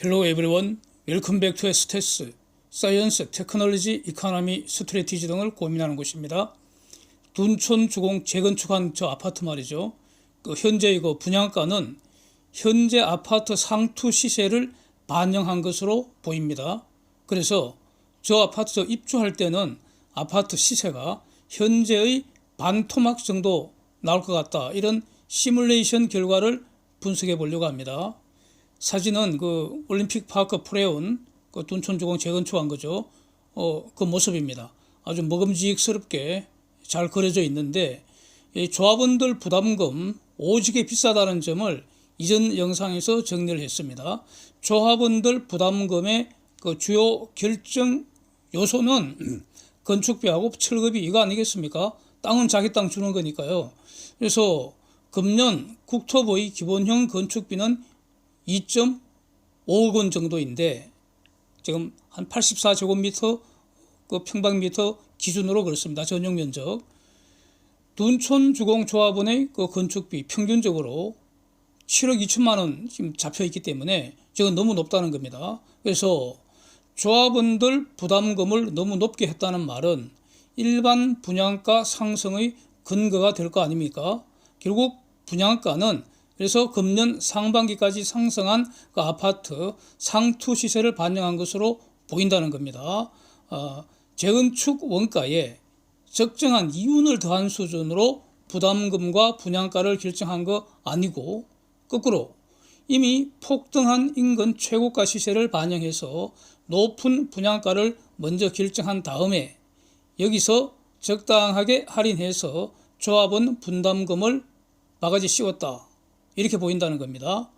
Hello everyone. Welcome back to STS, 사이언스, 테크놀로지, 이코노미, 스트래티지 등을 고민하는 곳입니다. 둔촌 주공 재건축한 저 아파트 말이죠. 현재 이거 분양가는 현재 아파트 상투 시세를 반영한 것으로 보입니다. 그래서 저 아파트 입주할 때는 아파트 시세가 현재의 반토막 정도 나올 것 같다. 이런 시뮬레이션 결과를 분석해 보려고 합니다. 사진은 그 올림픽 파크 프레온 그 둔촌주공 재건축한 거죠. 그 모습입니다. 아주 먹음직스럽게 잘 그려져 있는데 이 조합원들 부담금 오지게 비싸다는 점을 이전 영상에서 정리를 했습니다. 조합원들 부담금의 그 주요 결정 요소는 건축비하고 철거비 이거 아니겠습니까? 땅은 자기 땅 주는 거니까요. 그래서 금년 국토부의 기본형 건축비는 2.5억 원 정도인데 지금 한 84제곱미터 그 평방미터 기준으로 그렇습니다. 전용 면적. 둔촌주공조합원의 그 건축비 평균적으로 7억 2천만 원 지금 잡혀 있기 때문에 저건 너무 높다는 겁니다. 그래서 조합원들 부담금을 너무 높게 했다는 말은 일반 분양가 상승의 근거가 될 거 아닙니까? 결국 분양가는 그래서 금년 상반기까지 상승한 그 아파트 상투 시세를 반영한 것으로 보인다는 겁니다. 재건축 원가에 적정한 이윤을 더한 수준으로 부담금과 분양가를 결정한 거 아니고 거꾸로 이미 폭등한 인근 최고가 시세를 반영해서 높은 분양가를 먼저 결정한 다음에 여기서 적당하게 할인해서 조합원 분담금을 바가지 씌웠다. 이렇게 보인다는 겁니다.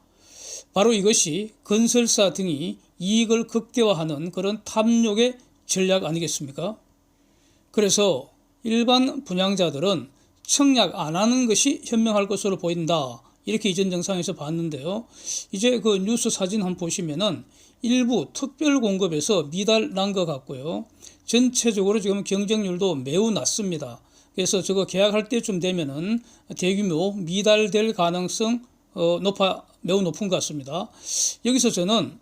바로 이것이 건설사 등이 이익을 극대화하는 그런 탐욕의 전략 아니겠습니까? 그래서 일반 분양자들은 청약 안 하는 것이 현명할 것으로 보인다. 이렇게 이전 영상에서 봤는데요. 이제 그 뉴스 사진 한번 보시면은 일부 특별 공급에서 미달 난 것 같고요. 전체적으로 지금 경쟁률도 매우 낮습니다. 그래서 저거 계약할 때쯤 되면은 대규모 미달될 가능성 매우 높은 것 같습니다. 여기서 저는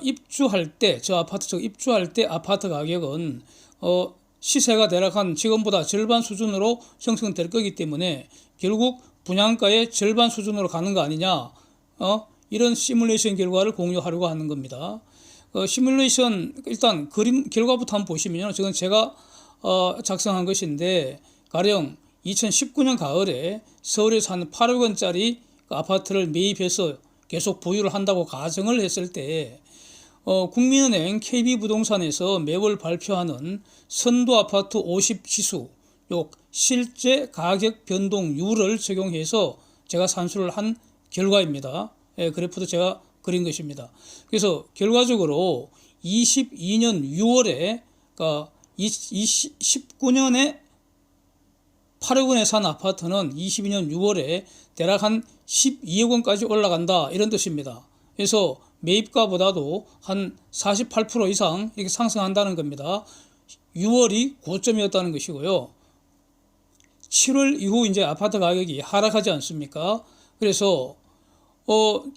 입주할 때 저 아파트 입주할 때 아파트 가격은 시세가 대략 지금보다 절반 수준으로 형성될 거기 때문에 결국 분양가의 절반 수준으로 가는 거 아니냐 이런 시뮬레이션 결과를 공유하려고 하는 겁니다. 시뮬레이션 일단 그림 결과부터 한번 보시면요. 저건 제가 작성한 것인데 가령 2019년 가을에 서울에서 한 8억 원짜리 아파트를 매입해서 계속 보유를 한다고 가정을 했을 때 국민은행 KB부동산에서 매월 발표하는 선도아파트 50지수 요 실제 가격 변동률을 적용해서 제가 산수를 한 결과입니다. 그래프도 제가 그린 것입니다. 그래서 결과적으로 22년 6월에 그러니까 19년에 8억 원에 산 아파트는 22년 6월에 대략 한 12억 원까지 올라간다 이런 뜻입니다. 그래서 매입가보다도 한 48% 이상 이렇게 상승한다는 겁니다. 6월이 고점이었다는 것이고요. 7월 이후 이제 아파트 가격이 하락하지 않습니까? 그래서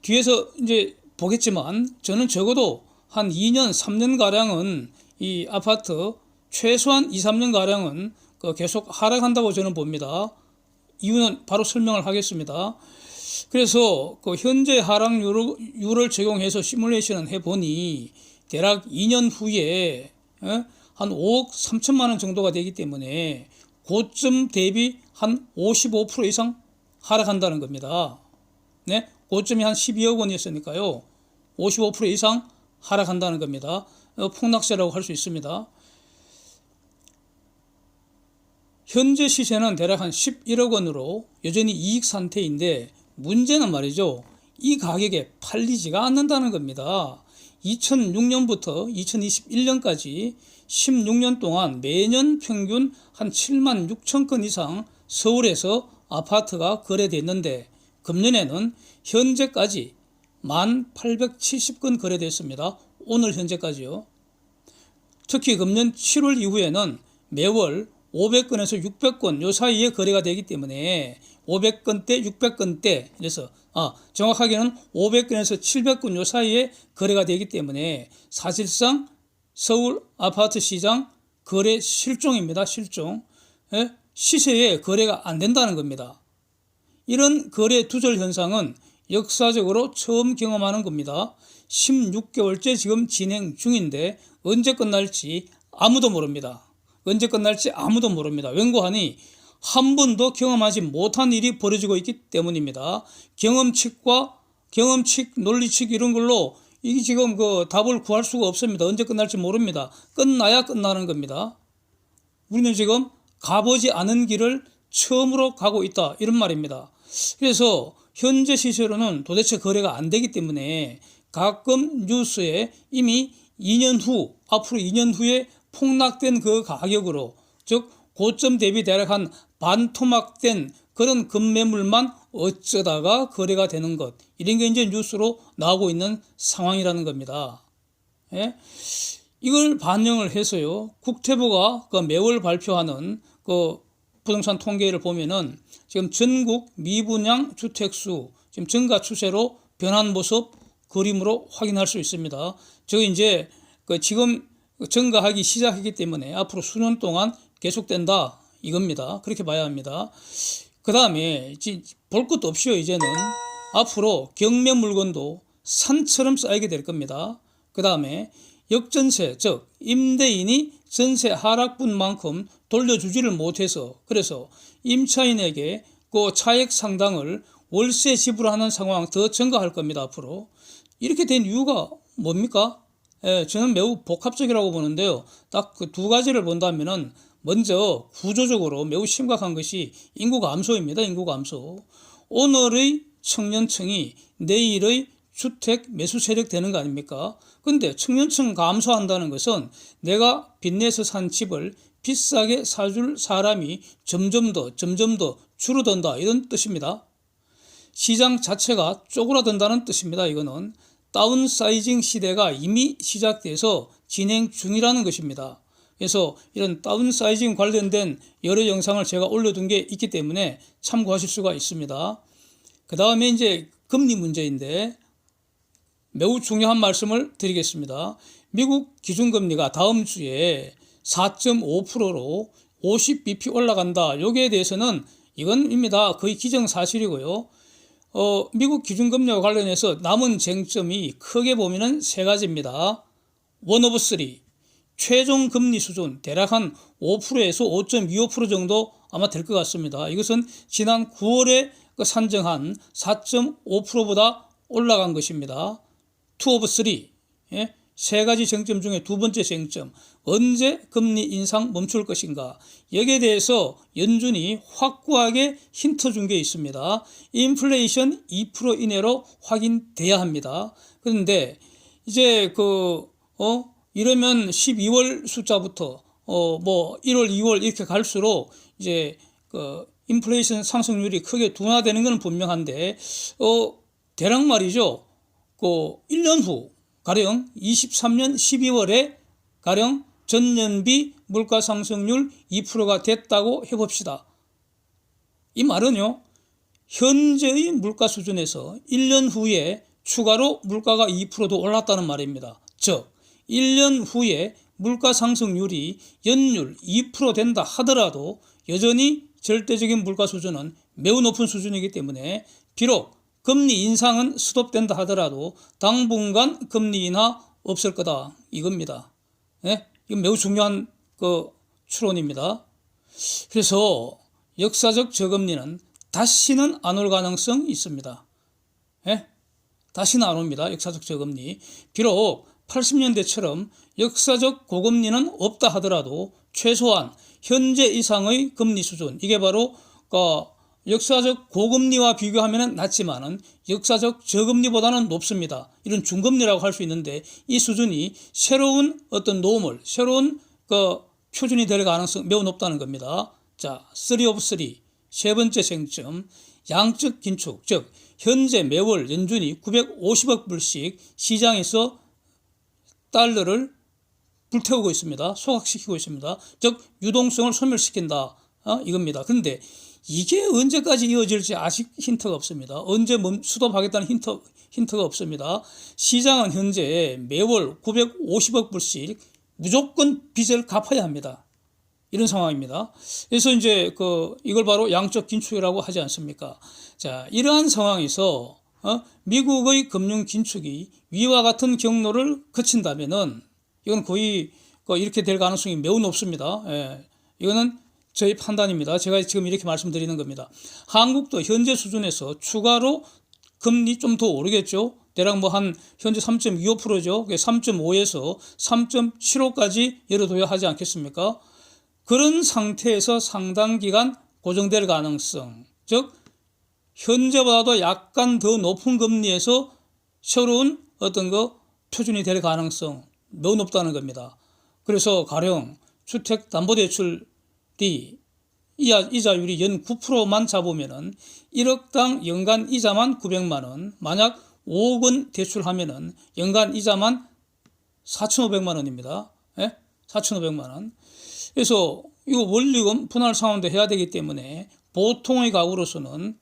뒤에서 이제 보겠지만 저는 적어도 한 2년 3년 가량은 이 아파트 최소한 2, 3년 가량은 계속 하락한다고 저는 봅니다. 이유는 바로 설명을 하겠습니다. 그래서 그 현재 하락률을 적용해서 시뮬레이션을 해보니 대략 2년 후에 한 5억 3천만 원 정도가 되기 때문에 고점 대비 한 55% 이상 하락한다는 겁니다. 네? 고점이 한 12억 원이었으니까요. 55% 이상 하락한다는 겁니다. 폭락세라고 할 수 있습니다. 현재 시세는 대략 한 11억 원으로 여전히 이익 상태인데 문제는 말이죠. 이 가격에 팔리지가 않는다는 겁니다. 2006년부터 2021년까지 16년 동안 매년 평균 한 7만 6천 건 이상 서울에서 아파트가 거래됐는데 금년에는 현재까지 1,870건 거래됐습니다. 오늘 현재까지요. 특히 금년 7월 이후에는 매월 500건에서 600건 요 사이에 거래가 되기 때문에 500건대, 600건대 그래서 정확하게는 500건에서 700건 요 사이에 거래가 되기 때문에 사실상 서울 아파트 시장 거래 실종입니다. 실종. 예? 시세에 거래가 안 된다는 겁니다. 이런 거래 두절 현상은 역사적으로 처음 경험하는 겁니다. 16개월째 지금 진행 중인데 언제 끝날지 아무도 모릅니다. 언제 끝날지 아무도 모릅니다. 웬고하니 한 번도 경험하지 못한 일이 벌어지고 있기 때문입니다. 경험칙, 논리칙 이런 걸로 이게 지금 그 답을 구할 수가 없습니다. 언제 끝날지 모릅니다. 끝나야 끝나는 겁니다. 우리는 지금 가보지 않은 길을 처음으로 가고 있다 이런 말입니다. 그래서 현재 시세로는 도대체 거래가 안 되기 때문에 가끔 뉴스에 이미 2년 후 앞으로 2년 후에 폭락된 그 가격으로 즉 고점 대비 대략 한 반토막된 그런 급매물만 어쩌다가 거래가 되는 것 이런 게 이제 뉴스로 나오고 있는 상황이라는 겁니다. 예? 이걸 반영을 해서요. 국토부가 그 매월 발표하는 그 부동산 통계를 보면은 지금 전국 미분양 주택수 지금 증가 추세로 변한 모습 그림으로 확인할 수 있습니다. 저 이제 지금 증가하기 시작했기 때문에 앞으로 수년 동안 계속된다 이겁니다. 그렇게 봐야 합니다. 그 다음에 볼 것도 없이요. 이제는 앞으로 경매 물건도 산처럼 쌓이게 될 겁니다. 그 다음에 역전세 즉 임대인이 전세 하락분만큼 돌려주지를 못해서 그래서 임차인에게 그 차액 상당을 월세 지불하는 상황 더 증가할 겁니다. 앞으로 이렇게 된 이유가 뭡니까? 저는 매우 복합적이라고 보는데요. 딱 그 두 가지를 본다면은 먼저 구조적으로 매우 심각한 것이 인구 감소입니다. 인구 감소. 오늘의 청년층이 내일의 주택 매수 세력 되는 거 아닙니까? 근데 청년층 감소한다는 것은 내가 빚내서 산 집을 비싸게 사줄 사람이 점점 더 줄어든다 이런 뜻입니다. 시장 자체가 쪼그라든다는 뜻입니다. 이거는 다운사이징 시대가 이미 시작돼서 진행 중이라는 것입니다. 그래서 이런 다운사이징 관련된 여러 영상을 제가 올려둔 게 있기 때문에 참고하실 수가 있습니다. 그 다음에 이제 금리 문제인데 매우 중요한 말씀을 드리겠습니다. 미국 기준금리가 다음 주에 4.5%로 50bp 올라간다. 여기에 대해서는 이건입니다. 거의 기정사실이고요. 미국 기준금리와 관련해서 남은 쟁점이 크게 보면은 세 가지입니다. 원 오브 쓰리. 최종 금리 수준 대략 한 5%에서 5.25% 정도 아마 될 것 같습니다. 이것은 지난 9월에 산정한 4.5%보다 올라간 것입니다. 투 오브 쓰리. 예? 세 가지 쟁점 중에 두 번째 쟁점. 언제 금리 인상 멈출 것인가. 여기에 대해서 연준이 확고하게 힌트 준 게 있습니다. 인플레이션 2% 이내로 확인돼야 합니다. 그런데 이제 이러면 12월 숫자부터 뭐 1월, 2월 이렇게 갈수록 이제 인플레이션 상승률이 크게 둔화되는 건 분명한데 대략 말이죠. 1년 후 가령 23년 12월에 가령 전년비 물가 상승률 2%가 됐다고 해봅시다. 이 말은요. 현재의 물가 수준에서 1년 후에 추가로 물가가 2%도 올랐다는 말입니다. 즉 1년 후에 물가 상승률이 연율 2% 된다 하더라도 여전히 절대적인 물가 수준은 매우 높은 수준이기 때문에 비록 금리 인상은 스톱된다 하더라도 당분간 금리 인하 없을 거다 이겁니다. 네? 이건 매우 중요한 추론입니다. 그래서 역사적 저금리는 다시는 안 올 가능성이 있습니다. 네? 다시는 안 옵니다. 역사적 저금리. 비록 80년대처럼 역사적 고금리는 없다 하더라도 최소한 현재 이상의 금리 수준 이게 바로 역사적 고금리와 비교하면 낮지만은 역사적 저금리보다는 높습니다. 이런 중금리라고 할 수 있는데 이 수준이 새로운 어떤 노멀, 새로운 표준이 될 가능성 매우 높다는 겁니다. 자, 3 of 3. 세 번째 쟁점, 양적 긴축, 즉 현재 매월 연준이 950억 불씩 시장에서 달러를 불태우고 있습니다. 소각시키고 있습니다. 즉 유동성을 소멸시킨다. 이겁니다. 그런데 이게 언제까지 이어질지 아직 힌트가 없습니다. 언제 스톱하겠다는 힌트가 없습니다. 시장은 현재 매월 950억 불씩 무조건 빚을 갚아야 합니다. 이런 상황입니다. 그래서 이제 이걸 바로 양적 긴축이라고 하지 않습니까? 자, 이러한 상황에서 미국의 금융 긴축이 위와 같은 경로를 거친다면은 이건 거의 이렇게 될 가능성이 매우 높습니다. 예, 이거는 저희 판단입니다. 제가 지금 이렇게 말씀드리는 겁니다. 한국도 현재 수준에서 추가로 금리 좀 더 오르겠죠. 대략 한 현재 3.25%죠. 3.5에서 3.75까지 열어둬야 하지 않겠습니까? 그런 상태에서 상당 기간 고정될 가능성, 즉 현재보다도 약간 더 높은 금리에서 새로운 어떤 표준이 될 가능성 매우 높다는 겁니다. 그래서 가령 주택담보대출이 이자율이 연 9%만 잡으면은 1억당 연간 이자만 900만 원, 만약 5억 원 대출하면은 연간 이자만 4,500만 원입니다. 예? 4,500만 원. 그래서 이거 원리금 분할 상환도 해야 되기 때문에 보통의 가구로서는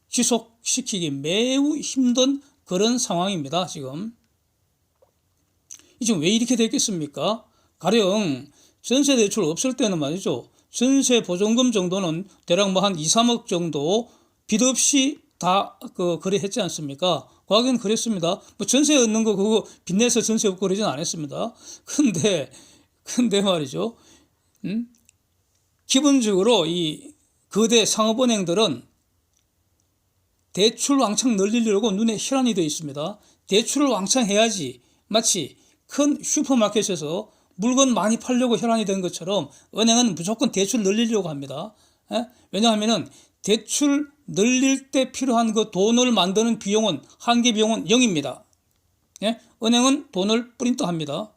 지속시키기 매우 힘든 그런 상황입니다. 지금 왜 이렇게 됐겠습니까? 가령 전세 대출 없을 때는 말이죠. 전세 보증금 정도는 대략 한 2, 3억 정도 빚 없이 다 거래했지 않습니까? 과거에는 그랬습니다. 전세 얻는 거 그거 빚내서 전세 없고 그러진 않았습니다. 근데 말이죠. 기본적으로 이 거대 상업은행들은 대출 왕창 늘리려고 눈에 혈안이 되어 있습니다. 대출을 왕창 해야지 마치 큰 슈퍼마켓에서 물건 많이 팔려고 혈안이 된 것처럼 은행은 무조건 대출 늘리려고 합니다. 왜냐하면 대출 늘릴 때 필요한 그 돈을 만드는 비용은 한계 비용은 0입니다. 은행은 돈을 프린트합니다.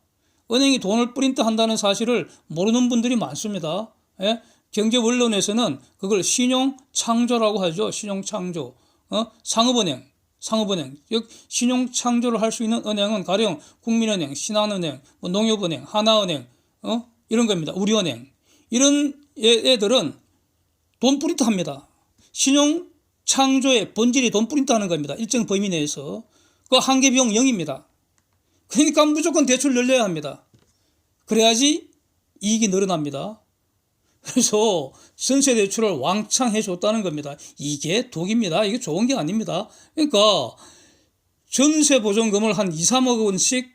은행이 돈을 프린트한다는 사실을 모르는 분들이 많습니다. 경제 원론에서는 그걸 신용창조라고 하죠. 신용창조. 상업은행, 즉 신용창조를 할 수 있는 은행은 가령 국민은행, 신한은행, 농협은행, 하나은행, 이런 겁니다. 우리은행. 이런 애들은 돈 프린트합니다. 신용창조의 본질이 돈 프린트하는 겁니다. 일정 범위 내에서. 그 한계 비용 0입니다. 그러니까 무조건 대출 늘려야 합니다. 그래야지 이익이 늘어납니다. 그래서 전세 대출을 왕창 해줬다는 겁니다. 이게 독입니다. 이게 좋은 게 아닙니다. 그러니까 전세 보증금을 한 2, 3억 원씩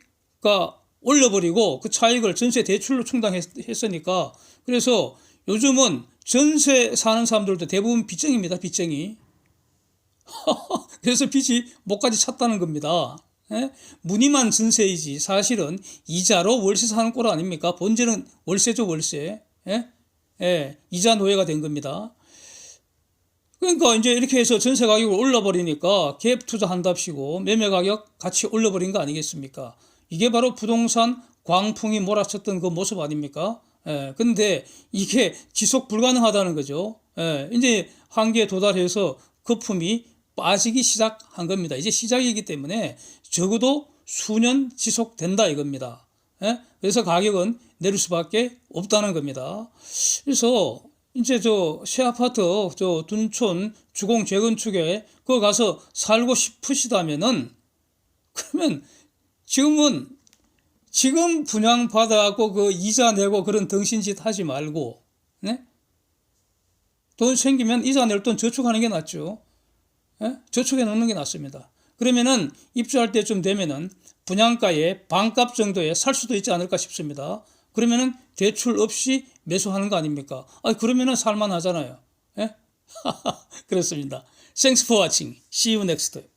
올려버리고 그 차익을 전세 대출로 충당했으니까 그래서 요즘은 전세 사는 사람들도 대부분 빚쟁입니다. 빚쟁이. 그래서 빚이 목까지 찼다는 겁니다. 무늬만 전세이지 사실은 이자로 월세 사는 꼴 아닙니까? 본질은 월세죠. 월세. 이자 노예가 된 겁니다. 그러니까 이제 이렇게 해서 전세 가격을 올려버리니까 갭 투자한답시고 매매 가격 같이 올려버린 거 아니겠습니까? 이게 바로 부동산 광풍이 몰아쳤던 그 모습 아닙니까? 근데 이게 지속 불가능하다는 거죠. 이제 한계에 도달해서 거품이 빠지기 시작한 겁니다. 이제 시작이기 때문에 적어도 수년 지속된다 이겁니다. 그래서 가격은 내릴 수밖에 없다는 겁니다. 그래서 이제 새 아파트 둔촌 주공 재건축에 그거 가서 살고 싶으시다면은 그러면 지금 분양 받아갖고 그 이자 내고 그런 덩신짓 하지 말고 돈 생기면 이자 낼 돈 저축하는 게 낫죠. 저축해 놓는 게 낫습니다. 그러면은 입주할 때쯤 되면은 분양가의 반값 정도에 살 수도 있지 않을까 싶습니다. 그러면은 대출 없이 매수하는 거 아닙니까? 그러면은 살만 하잖아요. 그렇습니다. Thanks for watching. See you next time.